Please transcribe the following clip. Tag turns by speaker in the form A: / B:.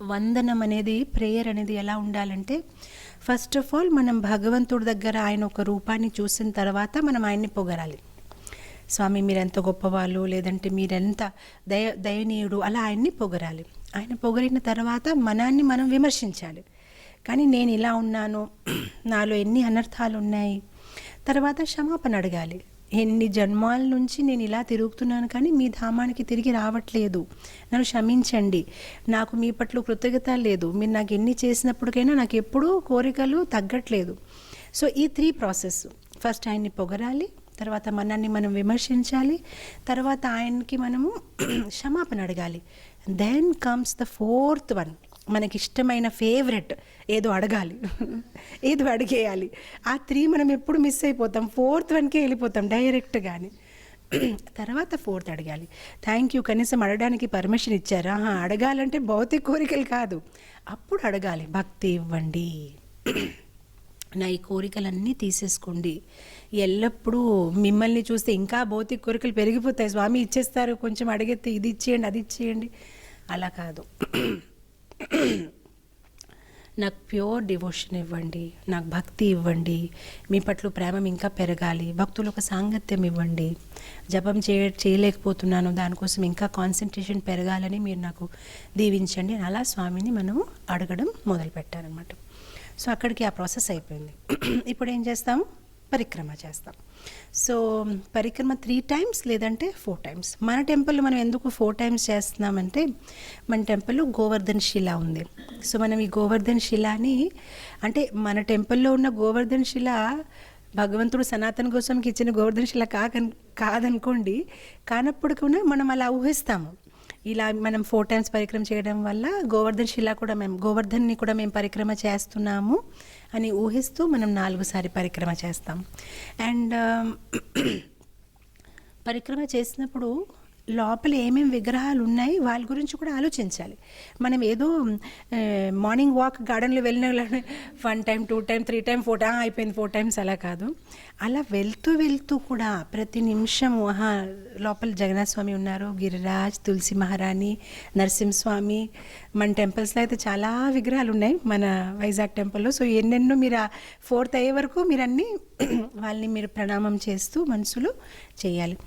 A: వందనం అనేది, ప్రేయర్ అనేది ఎలా ఉండాలంటే, ఫస్ట్ ఆఫ్ ఆల్ మనం భగవంతుడి దగ్గర ఆయన ఒక రూపాన్ని చూసిన తర్వాత మనం ఆయన్ని పొగరాలి. స్వామి మీరెంత గొప్పవాళ్ళు, లేదంటే మీరెంత దయనీయుడు, అలా ఆయన్ని పొగరాలి. ఆయన పొగిరిన తర్వాత మనాన్ని మనం విమర్శించాలి. కానీ నేను ఇలా ఉన్నాను, నాలో ఎన్ని అనర్థాలు ఉన్నాయి, తర్వాత క్షమాపణ అడగాలి. ఎన్ని జన్మాల నుంచి నేను ఇలా తిరుగుతున్నాను కానీ మీ ధామానికి తిరిగి రావట్లేదు, నన్ను క్షమించండి, నాకు మీ పట్ల కృతజ్ఞత లేదు, మీరు నాకు ఎన్ని చేసినప్పటికైనా నాకు ఎప్పుడూ కోరికలు తగ్గట్లేదు. సో ఈ 3 ప్రాసెస్, ఫస్ట్ ఆయన్ని పొగరాలి, తర్వాత మనాన్ని మనం విమర్శించాలి, తర్వాత ఆయనకి మనము క్షమాపణ అడగాలి. Then comes the 4th one, మనకి ఇష్టమైన ఫేవరెట్ ఏదో అడగాలి, ఏదో అడిగేయాలి. ఆ 3 మనం ఎప్పుడు మిస్ అయిపోతాం, 4th వన్కే వెళ్ళిపోతాం డైరెక్ట్గానే. తర్వాత 4th అడగాలి. థ్యాంక్ యూ, కనీసం అడగడానికి పర్మిషన్ ఇచ్చారా. అడగాలంటే భౌతిక కోరికలు కాదు, అప్పుడు అడగాలి. భక్తి ఇవ్వండి, నా ఈ కోరికలన్నీ తీసేసుకోండి. ఎల్లప్పుడూ మిమ్మల్ని చూస్తే ఇంకా భౌతిక కోరికలు పెరిగిపోతాయి. స్వామి ఇచ్చేస్తారు, కొంచెం అడిగితే ఇది ఇచ్చేయండి, అది ఇచ్చేయండి, అలా కాదు. నాకు ప్యూర్ డివోషన్ ఇవ్వండి, నాకు భక్తి ఇవ్వండి, మీ పట్ల ప్రేమ ఇంకా పెరగాలి, భక్తులకు సాంగత్యం ఇవ్వండి, జపం చేయలేకపోతున్నాను, దానికోసం ఇంకా కాన్సన్ట్రేషన్ పెరగాలని మీరు నాకు దీవించండి. అలా స్వామిని మనము అడగడం మొదలు పెట్టారనమాట. సో అక్కడికి ఆ ప్రాసెస్ అయిపోయింది. ఇప్పుడు ఏం చేస్తాము, పరిక్రమ చేస్తాం. సో పరిక్రమ 3 times లేదంటే 4 times. మన టెంపుల్లో మనం ఎందుకు 4 times చేస్తున్నామంటే, మన టెంపుల్లో గోవర్ధన్ శిల ఉంది. సో మనం ఈ గోవర్ధన్ శిలాని, అంటే మన టెంపుల్లో ఉన్న గోవర్ధన్ శిల భగవంతుడు సనాతన గోస్వామికి ఇచ్చిన గోవర్ధన్ శిల కాదనుకోండి, కానప్పుడు కూడా మనం అలా ఊహిస్తాము. ఇలా మనం 4 times పరిక్రమ చేయడం వల్ల గోవర్ధన్ని కూడా మేము పరిక్రమ చేస్తున్నాము అని ఊహిస్తూ మనం 4 సారి పరిక్రమ చేస్తాం. అండ్ పరిక్రమ చేసినప్పుడు లోపల ఏమేమి విగ్రహాలు ఉన్నాయి వాళ్ళ గురించి కూడా ఆలోచించాలి. మనం ఏదో మార్నింగ్ వాక్ గార్డెన్లో వెళ్ళిన 1 time 2 time 3 time 4 time అయిపోయింది 4 times అలా కాదు. అలా వెళ్తూ కూడా ప్రతి నిమిషం లోపల జగన్నాథ స్వామి ఉన్నారు, గిరిరాజ్, తులసి మహారాణి, నరసింహస్వామి. మన టెంపుల్స్లో అయితే చాలా విగ్రహాలు ఉన్నాయి మన వైజాగ్ టెంపుల్లో. సో ఎన్నెన్నో మీరు 4th అయ్యే వరకు మీరు అన్నీ వాళ్ళని మీరు ప్రణామం చేస్తూ మనసులో చేయాలి.